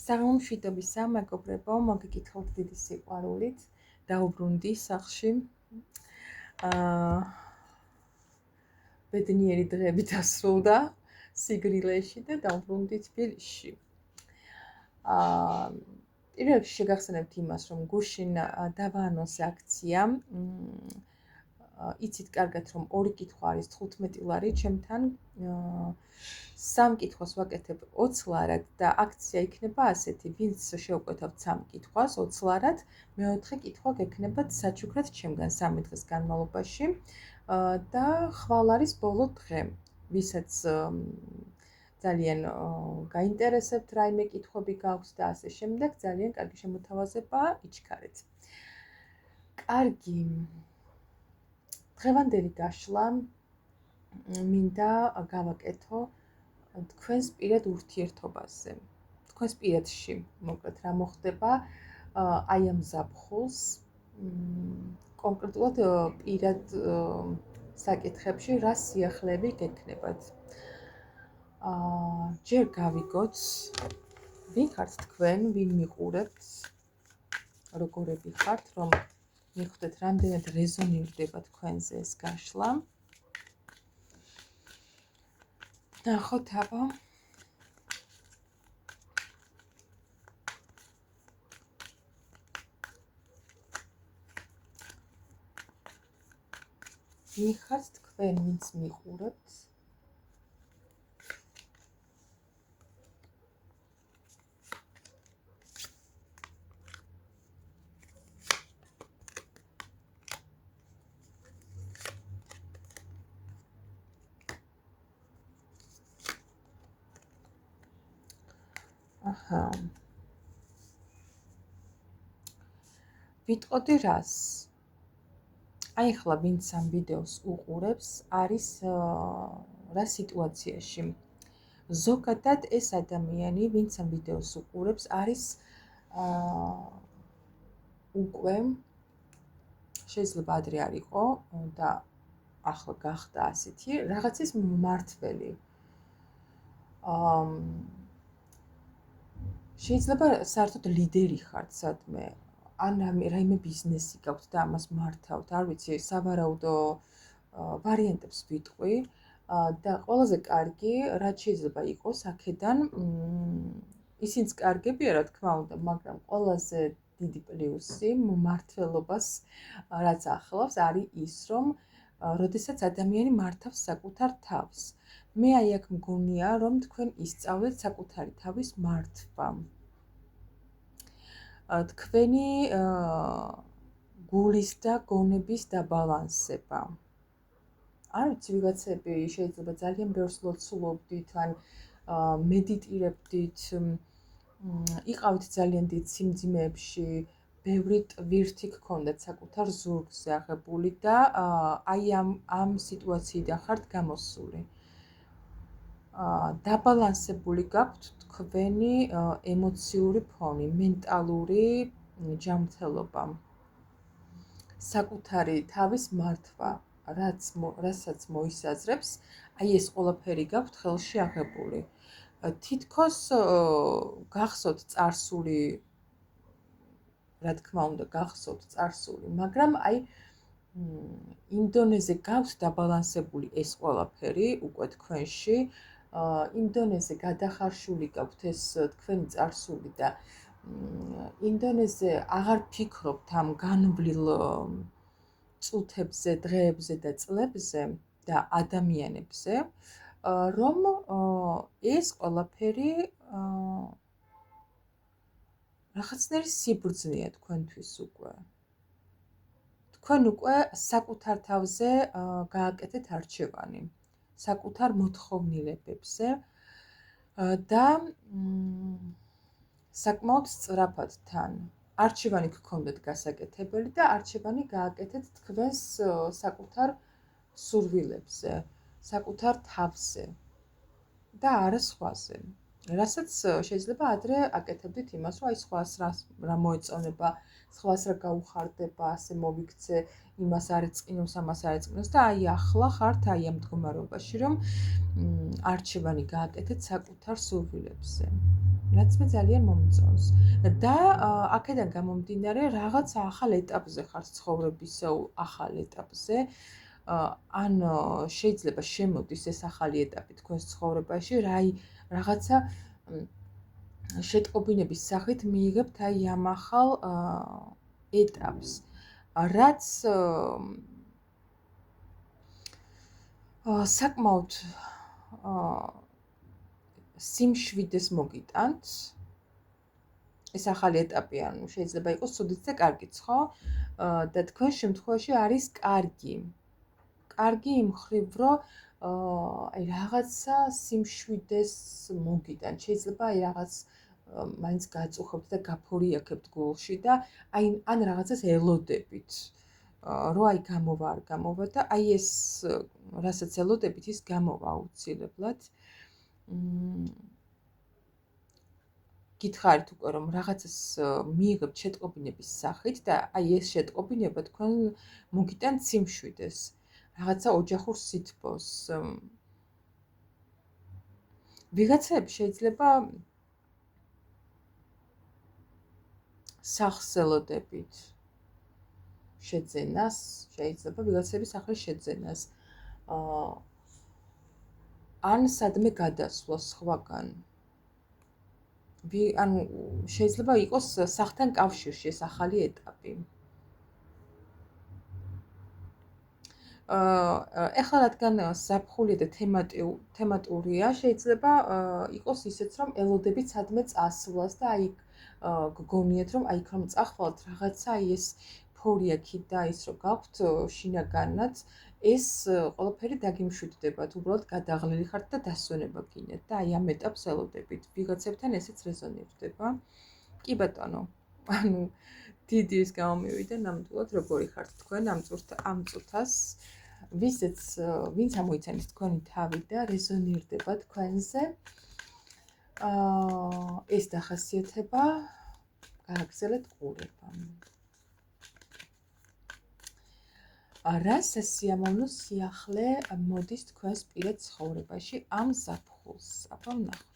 სამშვიდობისა მეგობრებო, მოგეკითხოთ დიდი სიყვარულით, დაუბრუნდი სახლში. ბედნიერი დღეები დასრულდა სიგრილეში და დაუბრუნდი თბილისში. პირველ რიგში შეგახსენებთ იმას, რომ გუშინ დავაანონსე აქცია. იცით კარგად, რომ 2 კითხვა არის 15 ლარი, ჩემთან 3 კითხვას ვაკეთებ 20 ლარად და აქცია იქნება ასეთი, ვინც შეუკვეთავთ 3 კითხვას 20 ლარად, მეოთხე კითხვა გექნებათ საჩუქრად ჩემგან 3 დღის განმავლობაში და ხვალ არის ბოლო დღე, ვისაც ძალიან გაინტერესებთ რაიმე კითხვები გაქვთ და ასე შემდეგ, ძალიან კარგი შემოთავაზებაა, იჩქარეთ. კარგი. დღევანდელი გაშლა მინდა გავაკეთო თქვენს პირად ურთიერთობაზე. თქვენს პირადში, მოკლედ რა მოხდება აი ამ ზაფხულს, კონკრეტულად პირად საკითხებში რა სიახლეები გექნებათ. ჯერ გავიგოთ, ვინ ხართ თქვენ, ვინ მიყურებთ, როგორები ხართ, რომ მიხვდეთ რამდენად რეზონირდება თქვენზე ეს გაშლა. ნახოთ აბა. ვინ ხართ თქვენ, ვინც მიყურებთ? ვიტყოდი რას? აი ახლა ვინც ამ ვიდეოს უყურებს, არის რა სიტუაციაში. ზოგადად ეს ადამიანი, ვინც ამ ვიდეოს უყურებს, არის უკვე შეიძლება ადრე არ იყო და ახლა გახდა ასეთი რაღაცის მმართველი. შეიძლება საერთოდ ლიდერი ხართ სადმე, ან რაიმე ბიზნესი გაქვთ და ამას მართავთ, არ ვიცი, სავარაუდო ვარიანტებს ვიტყვი და ყველაზე კარგი, რაც შეიძლება იყოს აქედან, ისინიც კარგებია, რა თქმა უნდა, მაგრამ ყველაზე დიდი პლუსი მმართველობას რაც ახლავს, არის ის, რომ როდესაც ადამიანი მართავს საკუთარ თავს. მე აი აქ მგონია, რომ თქვენ ისწავლეთ საკუთარი თავის მართვა. თქვენი გულის და გონების დაბალანსება. არ ვიცი, ვიღაცები შეიძლება ძალიან ბევრს ლოცულობდით, ან მედიტირებდით, იყავით ძალიან დიდ სიმძიმეებში, ბევრი ტვირთი გქონდათ საკუთარ ზურგზე აღებული და აი ამ სიტუაციიდან ხართ გამოსული. დაბალანსებული გაქვთ თქვენი ემოციური ფონი, მენტალური ჯანმრთელობა, საკუთარი თავის მართვა, რასაც მოისაზრებს, აი ეს ყველაფერი გაქვთ ხელში აღებული. თითქოს გახსოვთ წარსული, რა თქმა უნდა, გახსოვთ წარსული, მაგრამ აი იმ დონეზე გაქვთ დაბალანსებული ეს ყველაფერი უკვე თქვენში, იმ დონეზე გადახარშული გაქვთ ეს თქვენი წარსული და იმ დონეზე აღარ ფიქრობთ ამ განვლილ წუთებზე, დღეებზე და წლებზე და ადამიანებზე, რომ ეს ყველაფერი რაღაცნაირი სიბრძნეა თქვენთვის უკვე. თქვენ უკვე საკუთარ თავზე გააკეთეთ არჩევანი, საკუთარ მოთხოვნილებებზე და საკმაოდ სწრაფად თან. არჩევანი გქონდეთ გასაკეთებელი და არჩევანი გააკეთეთ თქვენს საკუთარ სურვილებზე, საკუთარ თავზე და არა სხვაზე. რასაც შეიძლება ადრე აკეთებდით იმას, რომ აი სხვას რა მოეწონება, სხვას რა გაუხარდება, ასე მოვიქცე, იმას არ ეწყინოს, ამას არ ეწყინოს და აი ახლა ხართ აი ამ მდგომარეობაში, რომ არჩევანი გააკეთეთ საკუთარ სურვილებზე. რაც მე ძალიან მომწონს. და აქედან გამომდინარე, რაღაცა ახალ ეტაპზე ხართ ცხოვრების ახალ ეტაპზე. ან შეიძლება შემოდის ეს ახალი ეტაპი თქვენს ცხოვრებაში, რაღაცა შეტყობინების სახით მიიღებთ აი ამ ახალ ეტაპს, რაც საკმაოდ სიმშვიდეს მოგიტანთ. ეს ახალი ეტაპი, ანუ შეიძლება იყოს ცუდიც და კარგიც, ხო? და თქვენ შემთხვევაში არის კარგი. კარგი იმ ხრივ, რომ აი რაღაცა სიმშვიდეს მოგიტანთ. შეიძლება აი რაღაც მაინც გაწუხებთ და გაფორიაქებთ გულში და აი ან რაღაცას ელოდებით. რომ აი გამოვა არ გამოვა და აი ეს რასაც ელოდებით ის გამოვა აუცილებლად. გითხარით უკვე რომ რაღაცას მიიღებთ შეტყობინების სახით და აი ეს შეტყობინება თქვენ მოგიტანთ სიმშვიდეს. რაღაცა ოჯახურ სითბოს. ვიღაცები შეიძლება სახლს ელოდებით. შეძენას, შეიძლება ვიღაცების სახლის შეძენას. ან სადმე გადასვლას სხვაგან. ანუ შეიძლება იყოს სახლთან კავშირში ეს ახალი ეტაპი. ეხლა რადგან ზაფხულია და თემატურია, შეიძლება იყოს ისეც, რომ ელოდებით სადმე წასვლას და აი გგონიათ, რომ აი იქ რომ წახვალთ, რაღაცა აი ეს ფორიაქი და ის რომ გაქვთ შინაგანად, ეს ყველაფერი დაგიმშვიდდებათ, უბრალოდ გადაღლილი ხართ და დასვენება გინდათ და აი ამ ეტაპს ელოდებით. ვიღაცებთან ესეც რეზონირდება. კი ბატონო. ანუ დიდი ის გამომივიდა ნამდვილად როგორი ხართ თქვენ ამ წუთას. ვინც ამოიცანეს თქვენი თავი და რეზონირდება თქვენზე. ეს დახასიათება გააგრძელეთ ყურება. რა სასიამოვნო სიახლე მოდის თქვენს პირად ცხოვრებაში ამ ზაფხულს? აბა ვნახოთ.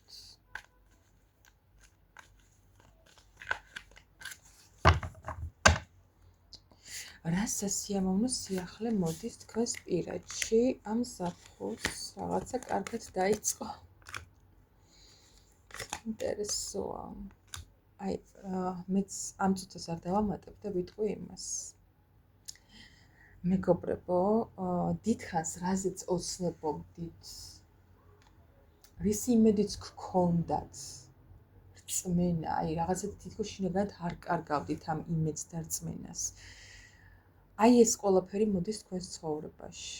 რა სასიამოვნო სიახლე მოდის თქვენს პირადში ამ ზაფხულს? რაღაცა კარგად დაიწყო. ინტერესოა. აი, მეც ამ წუთას არ დავამატებ და ვიტყვი იმას. მეგობრებო, დიდხანს რაზეც ოცნებობდით, რის იმედიც გქონდათ რწმენა, აი რაღაცა თითქოს შინაგანად არ კარგავდით ამ იმედს და რწმენას. აი ეს ყველაფერი მოდის თქვენს ცხოვრებაში.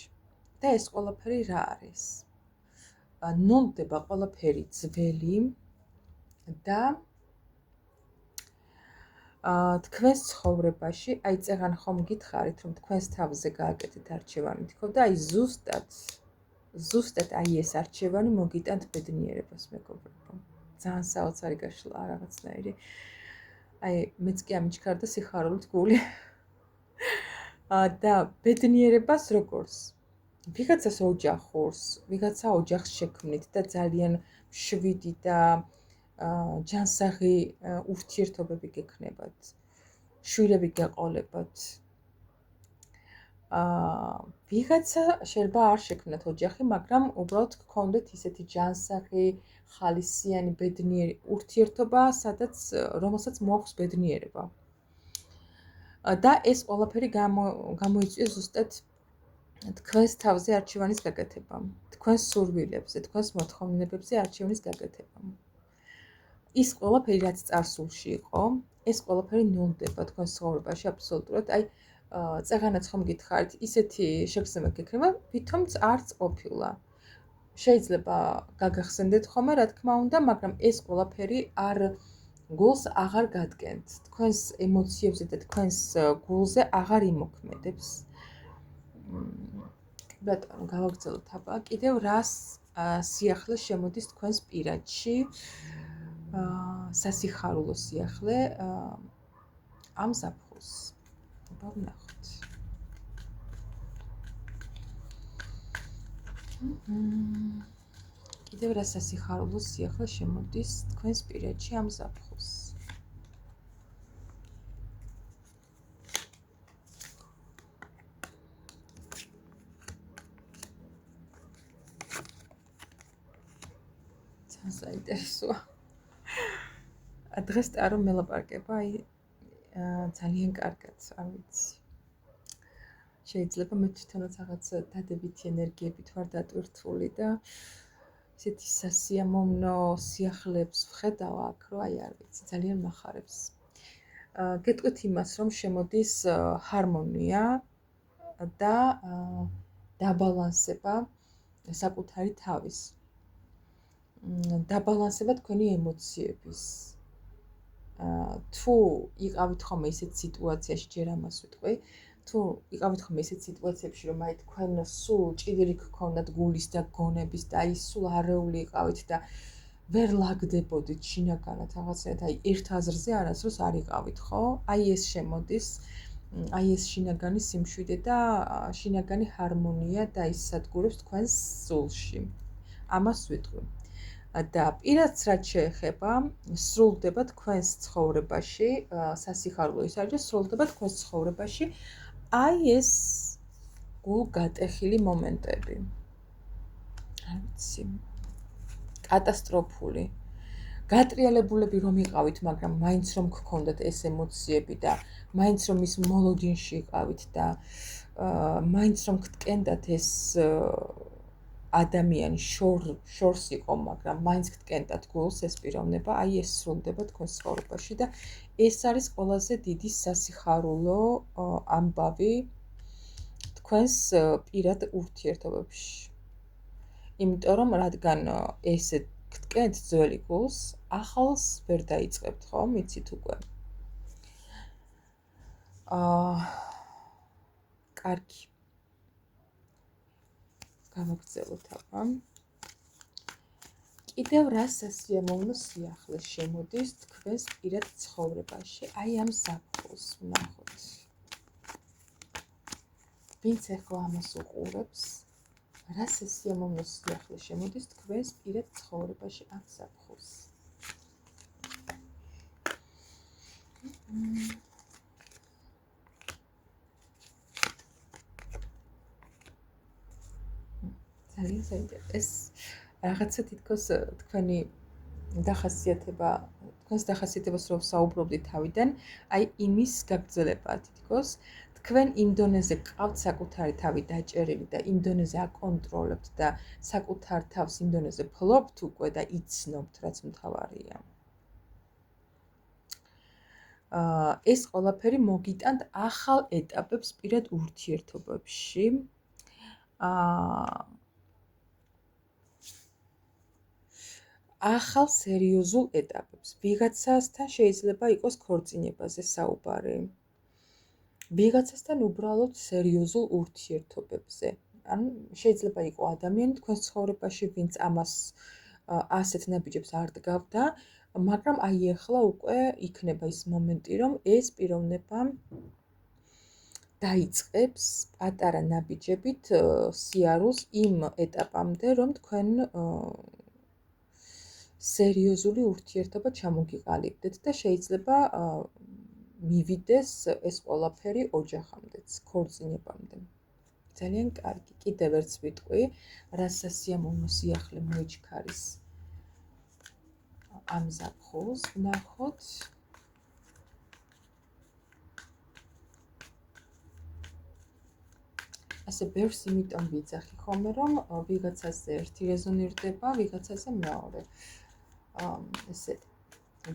და ეს ყველაფერი რა არის? ნოლდება ყველაფერი ძველი და თქვენს ცხოვრებაში, აი წეღან ხომ გითხარით, რომ თქვენს თავზე გააკეთეთ არჩევანი, თქო და აი ზუსტად აი ეს არჩევანი მოგიტანთ ბედნიერებას, მეგობრებო. ძალიან საოცარი გაშლა რაღაცნაირი. აი მეც კი ამიჩქარდა სიხარულით გული. და ბედნიერებას როგორც? ვიღაცას ოჯახურს, ვიღაცა ოჯახს შექმნით და ძალიან მშვიდი და ჯანსაღი ურთიერთობები გექნებათ. შვილები გეყოლებათ. ვიღაცა შეიძლება არ შექმნათ ოჯახი, მაგრამ უბრალოდ გქონდეთ ისეთი ჯანსაღი, ხალისიანი, ბედნიერი ურთიერთობა, რომელსაც მოაქვს ბედნიერება. და ეს ყველაფერი გამოიწვია ზუსტად თქვენს თავზე არჩევანის გაკეთებამ, თქვენს სურვილებზე, თქვენს მოთხოვნებებზე არჩევანის გაკეთებამ. ის ყველაფერი, რაც წარსულში იყო, ეს ყველაფერი ნულდება თქვენს ცხოვრებაში აბსოლუტურად. აი, წეღანაც ხომ გითხარით, ისეთი შეგრძნება გექნება, ვითომც არც ყოფილა. შეიძლება გაგახსენდეთ ხოლმე, რა თქმა უნდა, მაგრამ ეს ყველაფერი გულს აღარ გადგენთ. თქვენს ემოციებზე და თქვენს გულზე აღარ იმოქმედებს. ბატონო, გავაგრძელოთ აბა. კიდევ რას სიახლე შემოდის თქვენს პირადში, სასიხარულო სიახლე ამ ზაფხულს. ვნახოთ. კიდევ რა სასიხარულო სიახლე შემოდის თქვენს პირადში ამ ზაფხულს. საინტერესოა. დღეს ტარო მელაპარაკება, ძალიან კარგად, არ ვიცი. შეიძლება მე თვითონაც რაღაც დადებითი ენერგიებით ვარ დატვირთული და ისეთი სასიამოვნო სიახლეებს ვხედავ აქ, რომ არ ვიცი, ძალიან მახარებს. გეტყვით იმას, რომ შემოდის ჰარმონია და დაბალანსება საკუთარი თავის. დაბალანსება თქვენი ემოციების. თუ იყავით ხოლმე ისეთ სიტუაციაში, ჯერ ამას ვიტყვი, თუ იყავით ხოლმე ისეთ სიტუაციებში, რომ აი თქვენ სულ ჭიდრი გქონდათ გულის და გონების და აი სულ არეული იყავით და ვერ ლაგდებოდით შინაგანად რაღაცნაირად, აი ერთ აზრზე არასდროს არ იყავით, ხო? აი ეს შემოდის, აი ეს შინაგანი სიმშვიდე და შინაგანი ჰარმონია დაისადგურებს თქვენს სულში. ამას ვიტყვი. და პირადად რაც შეეხება, სრულდება თქვენს ცხოვრებაში, სასიხარულო ის არის, სრულდება თქვენს ცხოვრებაში აი ეს გულგატეხილი მომენტები. არ ვიცი. კატასტროფული. გატრიალებულები რომ იყავით, მაგრამ მაინც რომ გქონდათ ეს ემოციები და მაინც რომ ის მოლოდინში იყავით და მაინც რომ გტკენდათ ეს ადამიანი შორს იყო, მაგრამ მაინც გტკენდათ გულს ეს პიროვნება, აი ეს სრულდება თქვენს ცხოვრებაში და ეს არის ყველაზე დიდი სასიხარულო ამბავი თქვენს პირად ურთიერთობებში. იმიტომ რომ რადგან ესე გტკენთ ძველი გულს, ახალს ვერ დაიწყებთ, ხო? მიცით უკვე. კარგი. გავაგრძელოთ აბა. კიდევ რა სასიამოვნო სიახლე შემოდის თქვენს პირად ცხოვრებაში, აი ამ ზაფხულს ვნახოთ. ვინც ახლა ამას უყურებს, რა სასიამოვნო სიახლე შემოდის თქვენს პირად ცხოვრებაში ამ ზაფხულს. ძალიან საინტერესო. რაღაცა თითქოს თქვენი დახასიათება, თქვენს დახასიათებას რომ საუბრობდით თავიდან, აი იმის გაგრძელება თითქოს თქვენ იმ დონეზე გყავთ საკუთარი თავი დაჭერილი და იმ დონეზე აკონტროლებთ და საკუთარ თავს იმ დონეზე ფლობთ უკვე და იცნობთ, რაც მთავარია. ეს ყველაფერი მოგიტანთ ახალ ეტაპებს პირად ურთიერთობებში. ახალ სერიოზულ ეტაპებს. ვიღაცასთან შეიძლება იყოს ქორწინებაზე საუბარი. ვიღაცასთან უბრალოდ სერიოზულ ურთიერთობებზე. ან შეიძლება იყოს ადამიანი თქვენს ცხოვრებაში, ვინც ამას ასეთ ნაბიჯებს არ დგავდა, მაგრამ აი ახლა უკვე იქნება ის მომენტი, რომ ეს პიროვნება დაიწყებს პატარა ნაბიჯებით სიარულს იმ ეტაპამდე, რომ თქვენ სერიოზული ურთიერთობა ჩამოგიყალიბდეთ და შეიძლება მივიდეს ეს ყველაფერი ოჯახამდეც, ქორწინებამდე. ძალიან კარგი. კიდევ ერთს ვიტყვი, რა სასიამოვნო სიახლე მოიჩქარის ამ ზაფხულს, ვნახოთ. ასე ბევრს იმიტომ ვიძახი ხოლმე, რომ ვიღაცაზე ერთი რეზონირდება, ვიღაცაზე მეორე. ესე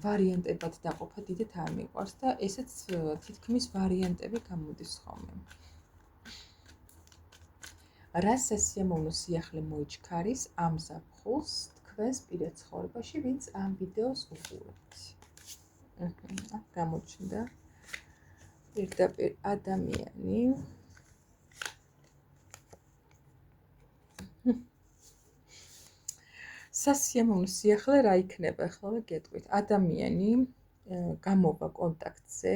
ვარიანტებად დაყოფა დიდეთ არ მიყვარს და ესეც თითქმის ვარიანტები გამოდის ხოლმე. რა სასიამოვნო სიახლე მოიჩქარის ამ ზაფხულს თქვენს პირად ცხოვრებაში, ვინც ამ ვიდეოს უყურებთ. გამოჩნდა პირდაპირ ადამიანი. სასიამოვნო სიახლე რა იქნება, ახლა გეტყვით. ადამიანი გამოვა კონტაქტზე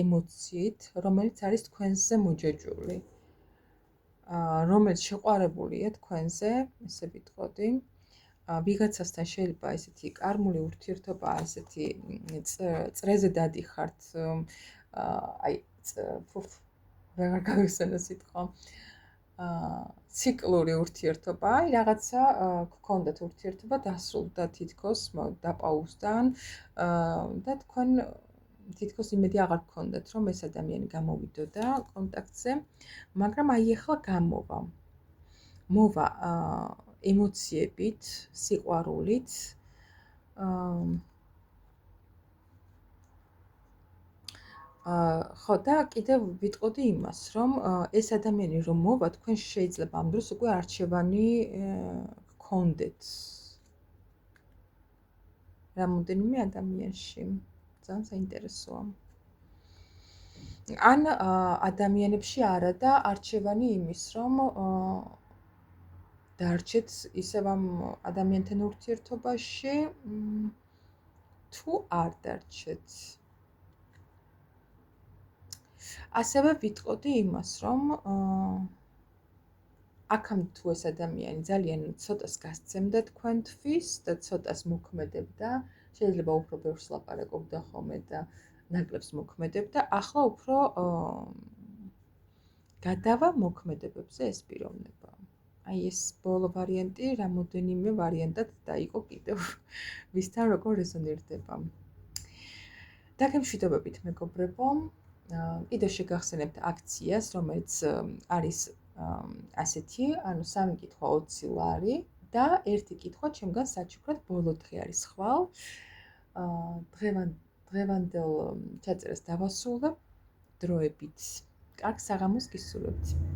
ემოციით, რომელიც არის თქვენზე მოჯაჭვული, რომელიც შეყვარებულია თქვენზე, ესე ვიტყოდი. ვიღაცასთან შეიძლება ესეთი კარმული ურთიერთობა, ესეთი წრეზე დადიხართ, აი ვეღარ გავიხსენე სიტყვა. ციკლური ურთიერთობა, აი რაღაცა გქონდათ ურთიერთობა, დასრულდა თითქოს დაპაუზდან და თქვენ თითქოს იმედი აღარ გქონდათ, რომ ეს ადამიანი გამოვიდოდა კონტაქტზე, მაგრამ აი ახლა გამოვა. მოვა ემოციებით, სიყვარულით, ხო და კიდევ ვიტყოდი იმას, რომ ეს ადამიანი რომ მოვა, თქვენ შეიძლება ამ დროს უკვე არჩევანი გქონდეთ რამოდენიმე ადამიანში. ძალიან საინტერესოა. ან ადამიანებში არა და არჩევანი იმის, რომ დარჩეთ ისევ ამ ადამიანთან ურთიერთობაში, თუ არ დარჩეთ. ასევე ვიტყოდი იმას, რომ აქამდე თუ ეს ადამიანი ძალიან ცოტას გასცემდა თქვენთვის და ცოტას მოქმედებდა, შეიძლება უფრო ბევრს ლაპარაკობდა ხოლმე და ნაკლებს მოქმედებდა, ახლა უფრო გადავა მოქმედებებზე ეს პიროვნება. აი ეს ბოლო ვარიანტი რამოდენიმე ვარიანტად დაიყო კიდევ ვისთან როგორ რეზონირდება. დაგემშვიდობებით მეგობრებო. კიდევ შეგახსენებთ აქციას, რომელიც არის ასეთი, ანუ 3 კითხვა 20 ლარი და 1 კითხვა ჩემგან საჩუქრად ბოლო დღე არის ხვალ. დღევანდელ ჩაწერას დავასრულებ დროებით. კარგ საღამოს გისურვებთ.